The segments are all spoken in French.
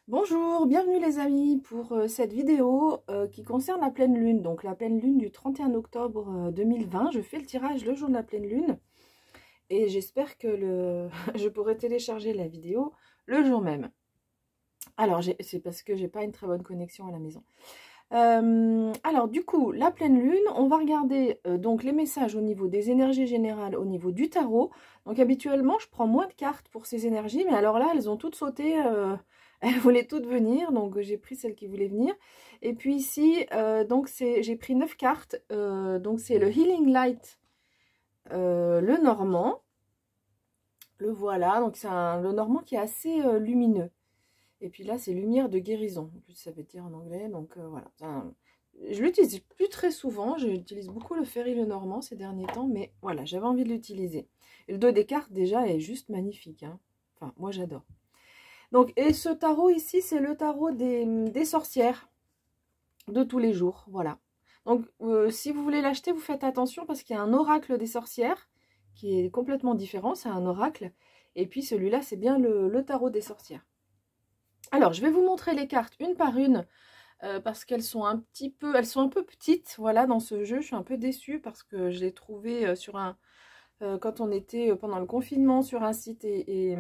Bonjour, bienvenue les amis pour cette vidéo qui concerne la pleine lune. Donc la pleine lune du 31 octobre 2020. Je fais le tirage le jour de la pleine lune et j'espère que je pourrai télécharger la vidéo le jour même. Alors c'est parce que j'ai pas une très bonne connexion à la maison. Alors du coup, la pleine lune, on va regarder donc les messages au niveau des énergies générales, au niveau du tarot. Donc habituellement, je prends moins de cartes pour ces énergies, mais alors là, elles ont toutes sauté, elles voulaient toutes venir, donc j'ai pris celles qui voulaient venir. Et puis ici, donc j'ai pris 9 cartes, donc c'est le Healing Light, le Normand, le voilà, donc c'est le Normand qui est assez lumineux. Et puis là, c'est lumière de guérison. En plus, ça veut dire en anglais. Donc voilà. Je l'utilise plus très souvent. J'utilise beaucoup le Ferry le Normand ces derniers temps. Mais voilà, j'avais envie de l'utiliser. Et le dos des cartes, déjà, est juste magnifique. Hein. Enfin, moi, j'adore. Donc, et ce tarot ici, c'est le tarot des sorcières de tous les jours. Voilà. Donc, si vous voulez l'acheter, vous faites attention parce qu'il y a un oracle des sorcières qui est complètement différent. C'est un oracle. Et puis, celui-là, c'est bien le tarot des sorcières. Alors, je vais vous montrer les cartes une par une parce qu'elles sont un peu petites, voilà, dans ce jeu. Je suis un peu déçue parce que je l'ai trouvé quand on était pendant le confinement sur un site et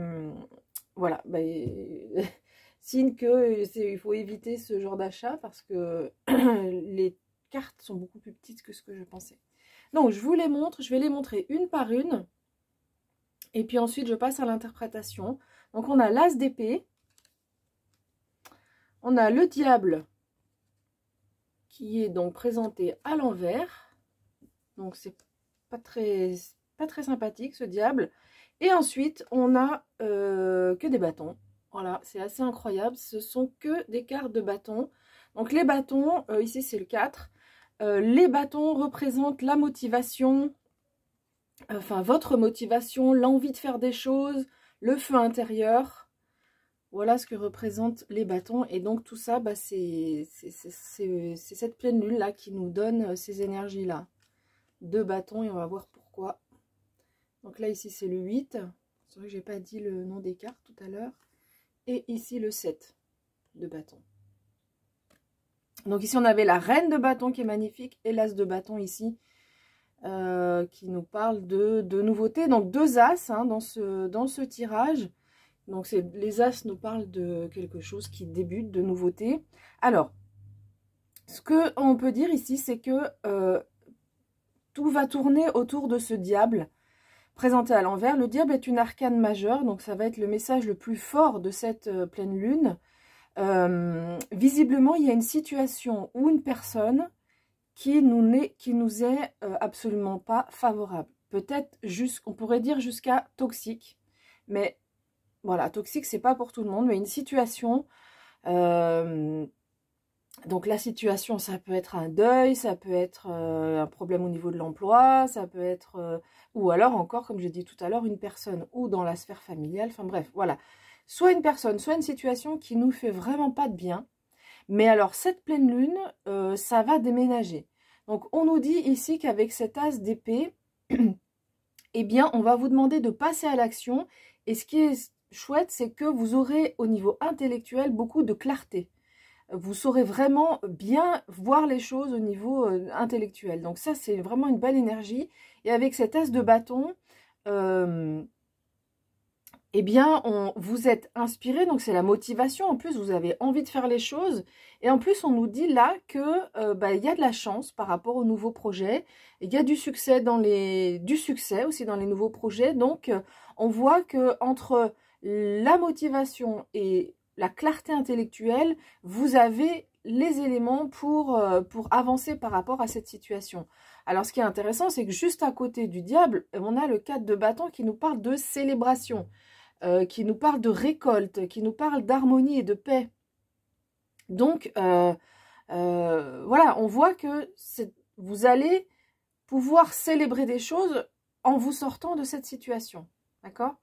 voilà, bah, signe qu'il faut éviter ce genre d'achat parce que les cartes sont beaucoup plus petites que ce que je pensais. Donc, je vous les montre, je vais les montrer une par une et puis ensuite je passe à l'interprétation. Donc, on a l'As d'épée. On a le diable qui est donc présenté à l'envers. Donc c'est pas très sympathique ce diable. Et ensuite on a que des bâtons. Voilà, c'est assez incroyable. Ce sont que des cartes de bâtons. Donc les bâtons, ici c'est le 4. Les bâtons représentent la motivation, enfin votre motivation, l'envie de faire des choses, le feu intérieur. Voilà ce que représentent les bâtons. Et donc tout ça, bah, c'est cette pleine lune là qui nous donne ces énergies-là. 2 bâtons et on va voir pourquoi. Donc là, ici, c'est le 8. C'est vrai que je n'ai pas dit le nom des cartes tout à l'heure. Et ici, le 7 de bâtons. Donc ici, on avait la reine de bâtons qui est magnifique et l'as de bâtons ici qui nous parle de nouveautés. Donc 2 as hein, dans ce tirage. Donc, les as nous parlent de quelque chose qui débute, de nouveauté. Alors, ce qu'on peut dire ici, c'est que tout va tourner autour de ce diable présenté à l'envers. Le diable est une arcane majeure, donc ça va être le message le plus fort de cette pleine lune. Visiblement, il y a une situation ou une personne qui nous est absolument pas favorable. Peut-être, on pourrait dire jusqu'à toxique, mais... Voilà, toxique, c'est pas pour tout le monde, mais une situation, donc la situation, ça peut être un deuil, ça peut être un problème au niveau de l'emploi, ça peut être, ou alors encore, comme j'ai dit tout à l'heure, une personne ou dans la sphère familiale, enfin bref, voilà. Soit une personne, soit une situation qui nous fait vraiment pas de bien, mais alors cette pleine lune, ça va déménager. Donc on nous dit ici qu'avec cet as d'épée, eh bien, on va vous demander de passer à l'action, et ce qui est chouette, c'est que vous aurez au niveau intellectuel beaucoup de clarté. Vous saurez vraiment bien voir les choses au niveau intellectuel. Donc ça, c'est vraiment une belle énergie. Et avec cet as de bâton, eh bien, vous êtes inspiré. Donc c'est la motivation. En plus, vous avez envie de faire les choses. Et en plus, on nous dit là que il y a de la chance par rapport aux nouveaux projets. Il y a du succès aussi dans les nouveaux projets. Donc, on voit que entre la motivation et la clarté intellectuelle, vous avez les éléments pour avancer par rapport à cette situation. Alors, ce qui est intéressant, c'est que juste à côté du diable, on a le 4 de bâton qui nous parle de célébration, qui nous parle de récolte, qui nous parle d'harmonie et de paix. Donc, voilà, on voit que vous allez pouvoir célébrer des choses en vous sortant de cette situation. D'accord ?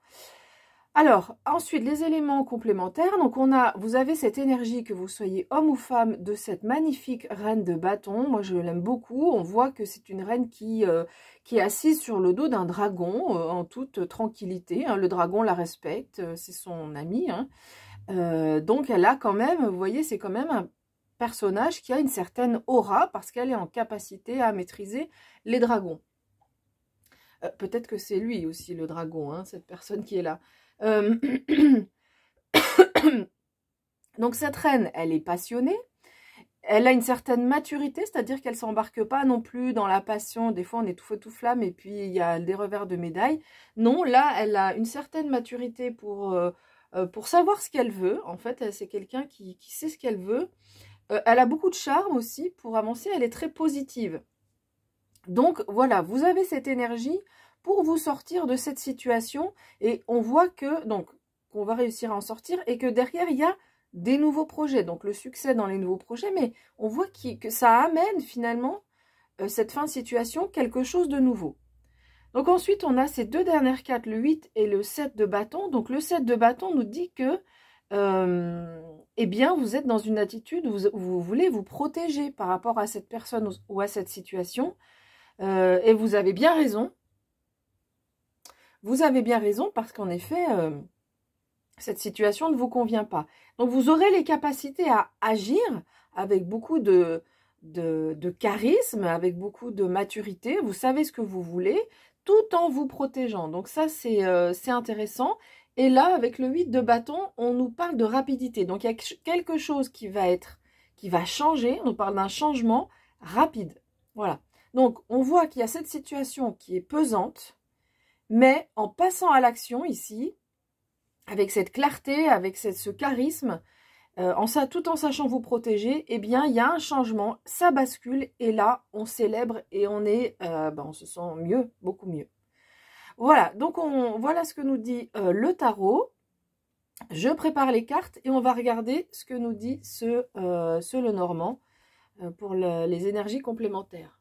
Alors, ensuite, les éléments complémentaires. Donc, vous avez cette énergie, que vous soyez homme ou femme, de cette magnifique reine de bâton. Moi, je l'aime beaucoup. On voit que c'est une reine qui est assise sur le dos d'un dragon en toute tranquillité. Hein. Le dragon la respecte, c'est son ami. Hein. Donc elle a quand même, vous voyez, c'est quand même un personnage qui a une certaine aura parce qu'elle est en capacité à maîtriser les dragons. Peut-être que c'est lui aussi le dragon, hein, cette personne qui est là. Donc cette reine, elle est passionnée. Elle a une certaine maturité, c'est-à-dire qu'elle ne s'embarque pas non plus dans la passion. Des fois, on est tout feu, tout flamme, et puis il y a des revers de médaille. Non, là, elle a une certaine maturité pour savoir ce qu'elle veut. En fait, c'est quelqu'un qui sait ce qu'elle veut. Elle a beaucoup de charme aussi pour avancer. Elle est très positive. Donc, voilà, vous avez cette énergie pour vous sortir de cette situation. Et on voit que, donc, qu'on va réussir à en sortir et que derrière, il y a des nouveaux projets, donc le succès dans les nouveaux projets, mais on voit que ça amène finalement cette fin de situation quelque chose de nouveau. Donc ensuite, on a ces deux dernières cartes, le 8 et le 7 de bâton. Donc le 7 de bâton nous dit que eh bien, vous êtes dans une attitude où vous voulez vous protéger par rapport à cette personne ou à cette situation. Et vous avez bien raison. Vous avez bien raison parce qu'en effet... cette situation ne vous convient pas. Donc, vous aurez les capacités à agir avec beaucoup de charisme, avec beaucoup de maturité. Vous savez ce que vous voulez, tout en vous protégeant. Donc, ça, c'est intéressant. Et là, avec le 8 de bâton, on nous parle de rapidité. Donc, il y a quelque chose qui va changer. On nous parle d'un changement rapide. Voilà. Donc, on voit qu'il y a cette situation qui est pesante, mais en passant à l'action ici, avec cette clarté, avec ce charisme, tout en sachant vous protéger, eh bien, il y a un changement, ça bascule, et là, on célèbre et on se sent mieux, beaucoup mieux. Voilà, donc voilà ce que nous dit le tarot. Je prépare les cartes et on va regarder ce que nous dit ce Lenormand pour les énergies complémentaires.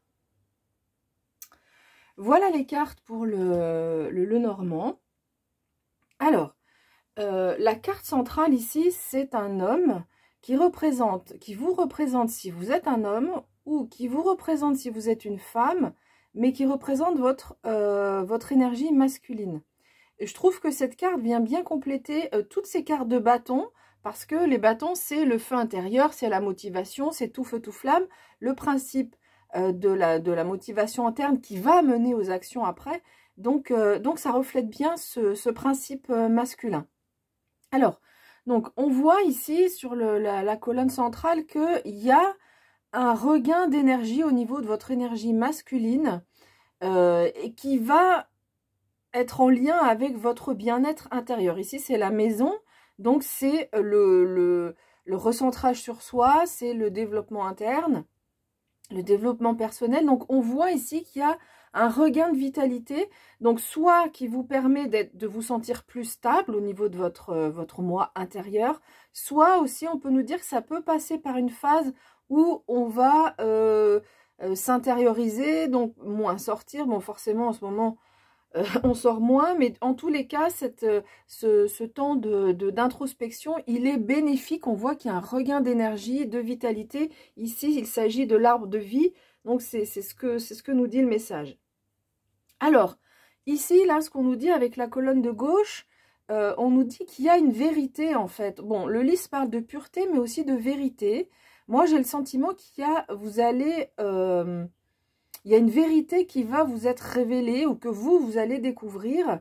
Voilà les cartes pour le Lenormand. Alors, la carte centrale ici, c'est un homme qui vous représente si vous êtes un homme ou qui vous représente si vous êtes une femme, mais qui représente votre énergie masculine. Et je trouve que cette carte vient bien compléter toutes ces cartes de bâton, parce que les bâtons, c'est le feu intérieur, c'est la motivation, c'est tout feu, tout flamme, le principe de la motivation interne qui va mener aux actions après. Donc ça reflète bien ce principe masculin. Alors, donc on voit ici sur la colonne centrale qu'il y a un regain d'énergie au niveau de votre énergie masculine et qui va être en lien avec votre bien-être intérieur. Ici, c'est la maison, donc c'est le recentrage sur soi, c'est le développement interne, le développement personnel. Donc, on voit ici qu'il y a un regain de vitalité, donc soit qui vous permet de vous sentir plus stable au niveau de votre moi intérieur, soit aussi on peut nous dire que ça peut passer par une phase où on va s'intérioriser, donc moins sortir. Bon, forcément en ce moment on sort moins, mais en tous les cas ce temps d'introspection, il est bénéfique. On voit qu'il y a un regain d'énergie, de vitalité. Ici il s'agit de l'arbre de vie, donc c'est ce que nous dit le message. Alors, ici, là, ce qu'on nous dit avec la colonne de gauche, on nous dit qu'il y a une vérité, en fait. Bon, le lys parle de pureté, mais aussi de vérité. Moi, j'ai le sentiment qu'il y a, il y a une vérité qui va vous être révélée ou que vous allez découvrir.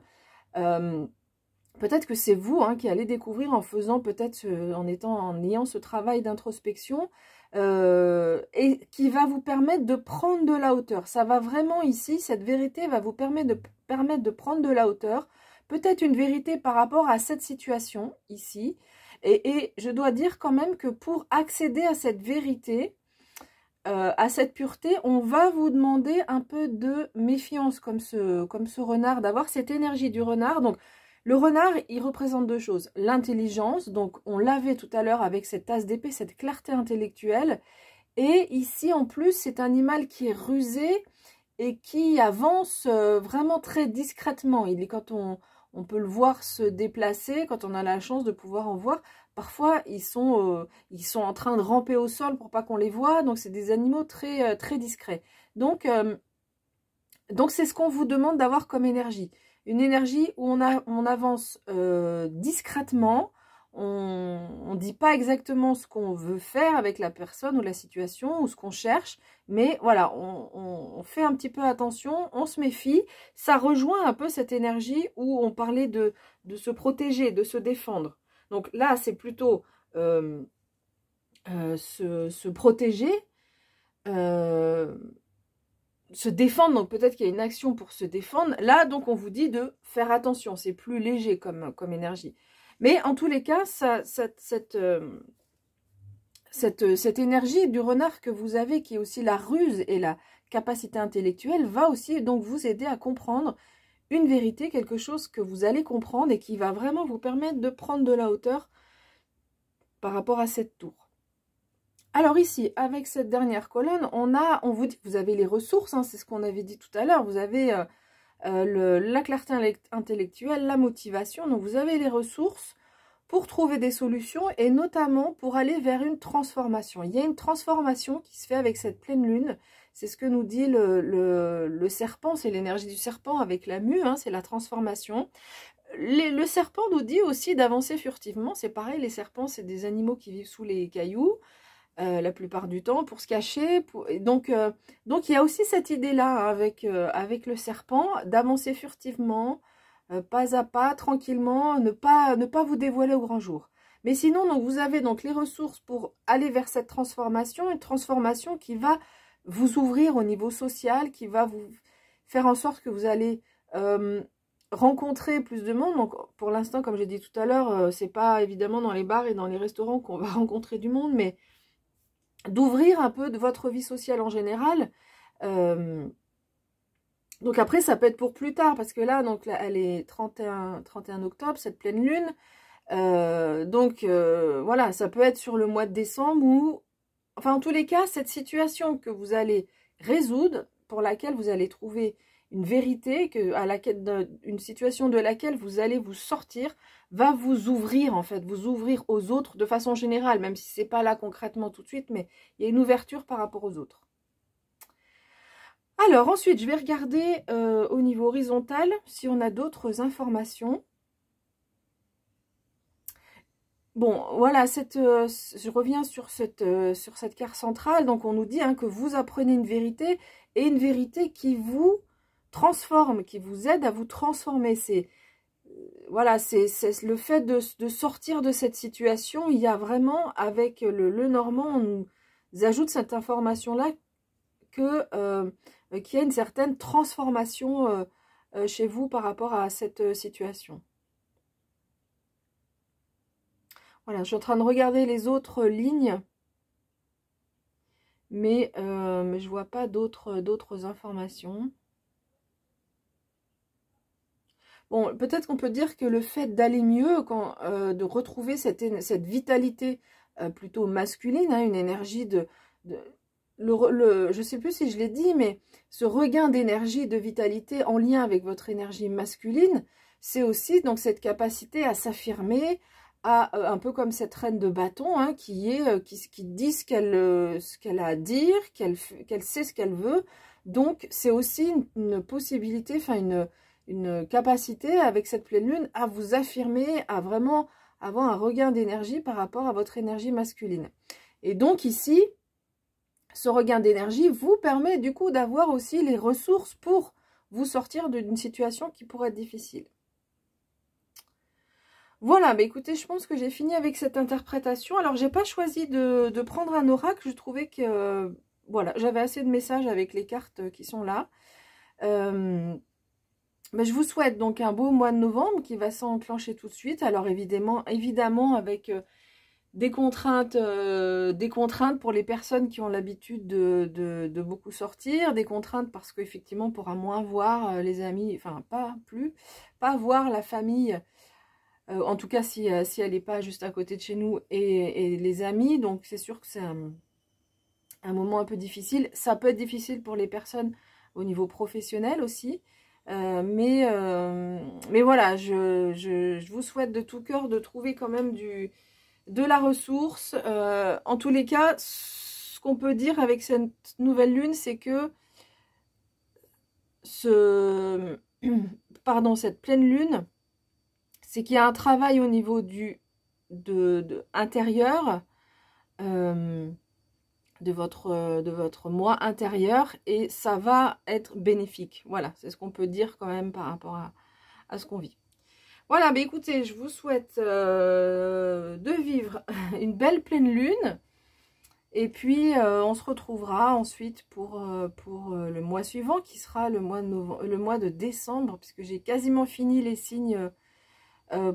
Peut-être que c'est vous qui allez découvrir en faisant, peut-être en ayant ce travail d'introspection, et qui va vous permettre de prendre de la hauteur. Ça va vraiment ici, cette vérité va vous permettre de prendre de la hauteur. Peut-être une vérité par rapport à cette situation ici. Et je dois dire quand même que pour accéder à cette vérité, à cette pureté, on va vous demander un peu de méfiance comme ce renard, d'avoir cette énergie du renard. Donc, le renard, il représente deux choses. L'intelligence, donc on l'avait tout à l'heure avec cette tasse d'épée, cette clarté intellectuelle. Et ici, en plus, c'est un animal qui est rusé et qui avance vraiment très discrètement. Quand on peut le voir se déplacer, quand on a la chance de pouvoir en voir, parfois ils sont en train de ramper au sol pour pas qu'on les voie. Donc, c'est des animaux très, très discrets. Donc c'est ce qu'on vous demande d'avoir comme énergie. Une énergie où on avance discrètement, on ne dit pas exactement ce qu'on veut faire avec la personne ou la situation ou ce qu'on cherche, mais voilà, on fait un petit peu attention, on se méfie. Ça rejoint un peu cette énergie où on parlait de se protéger, de se défendre. Donc là, c'est plutôt se protéger, se défendre. Donc peut-être qu'il y a une action pour se défendre. Là, donc on vous dit de faire attention, c'est plus léger comme énergie. Mais en tous les cas, cette énergie du renard que vous avez, qui est aussi la ruse et la capacité intellectuelle, va aussi donc vous aider à comprendre une vérité, quelque chose que vous allez comprendre et qui va vraiment vous permettre de prendre de la hauteur par rapport à cette tour. Alors ici, avec cette dernière colonne, on vous dit que vous avez les ressources, hein, c'est ce qu'on avait dit tout à l'heure, vous avez la clarté intellectuelle, la motivation, donc vous avez les ressources pour trouver des solutions et notamment pour aller vers une transformation. Il y a une transformation qui se fait avec cette pleine lune, c'est ce que nous dit le serpent, c'est l'énergie du serpent avec la mue, hein, c'est la transformation. Le serpent nous dit aussi d'avancer furtivement, c'est pareil, les serpents c'est des animaux qui vivent sous les cailloux, la plupart du temps, pour se cacher. Donc il y a aussi cette idée-là, hein, avec le serpent, d'avancer furtivement, pas à pas, tranquillement, ne pas vous dévoiler au grand jour. Mais sinon, donc, vous avez donc les ressources pour aller vers cette transformation, une transformation qui va vous ouvrir au niveau social, qui va vous faire en sorte que vous allez rencontrer plus de monde. Donc pour l'instant, comme j'ai dit tout à l'heure, c'est pas évidemment dans les bars et dans les restaurants qu'on va rencontrer du monde, mais d'ouvrir un peu de votre vie sociale en général. Donc après, ça peut être pour plus tard, parce que là, donc, là elle est 31 octobre, cette pleine lune. Voilà, ça peut être sur le mois de décembre ou... Enfin, en tous les cas, cette situation que vous allez résoudre, pour laquelle vous allez trouver une vérité, une situation de laquelle vous allez vous sortir, va vous ouvrir en fait, vous ouvrir aux autres de façon générale, même si c'est pas là concrètement tout de suite, mais il y a une ouverture par rapport aux autres. Alors ensuite, je vais regarder au niveau horizontal si on a d'autres informations. Bon, voilà, je reviens sur cette carte centrale. Donc on nous dit, hein, que vous apprenez une vérité, et une vérité qui vous transforme, qui vous aide à vous transformer. Voilà, c'est le fait de sortir de cette situation. Il y a vraiment, avec le Normand, on nous ajoute cette information-là qu'il y a une certaine transformation chez vous par rapport à cette situation. Voilà, je suis en train de regarder les autres lignes, mais je vois pas d'autres informations. Bon, peut-être qu'on peut dire que le fait d'aller mieux, de retrouver cette vitalité plutôt masculine, hein, une énergie je ne sais plus si je l'ai dit, mais ce regain d'énergie, de vitalité en lien avec votre énergie masculine, c'est aussi donc cette capacité à s'affirmer, un peu comme cette reine de bâton, hein, qui dit ce qu'elle a à dire, qu'elle sait ce qu'elle veut. Donc c'est aussi une possibilité, enfin une capacité avec cette pleine lune à vous affirmer, à vraiment avoir un regain d'énergie par rapport à votre énergie masculine. Et donc ici, ce regain d'énergie vous permet du coup d'avoir aussi les ressources pour vous sortir d'une situation qui pourrait être difficile. Voilà, bah écoutez, je pense que j'ai fini avec cette interprétation. Alors, j'ai pas choisi de prendre un oracle. Je trouvais que, voilà, j'avais assez de messages avec les cartes qui sont là. Mais je vous souhaite donc un beau mois de novembre qui va s'enclencher tout de suite. Alors, évidemment avec des contraintes pour les personnes qui ont l'habitude de beaucoup sortir, des contraintes parce qu'effectivement, on pourra moins voir les amis, enfin, pas voir la famille. En tout cas, si elle n'est pas juste à côté de chez nous et les amis. Donc, c'est sûr que c'est un moment un peu difficile. Ça peut être difficile pour les personnes au niveau professionnel aussi. Mais voilà, je vous souhaite de tout cœur de trouver quand même de la ressource. En tous les cas, ce qu'on peut dire avec cette nouvelle lune, c'est que cette pleine lune, c'est qu'il y a un travail au niveau du intérieur, de votre moi intérieur, et ça va être bénéfique. Voilà, c'est ce qu'on peut dire quand même par rapport à ce qu'on vit. Voilà, bah écoutez, je vous souhaite de vivre une belle pleine lune. Et puis, on se retrouvera ensuite pour le mois suivant, qui sera le mois de décembre, puisque j'ai quasiment fini les signes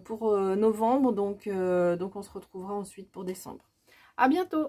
pour novembre. Donc, on se retrouvera ensuite pour décembre. À bientôt!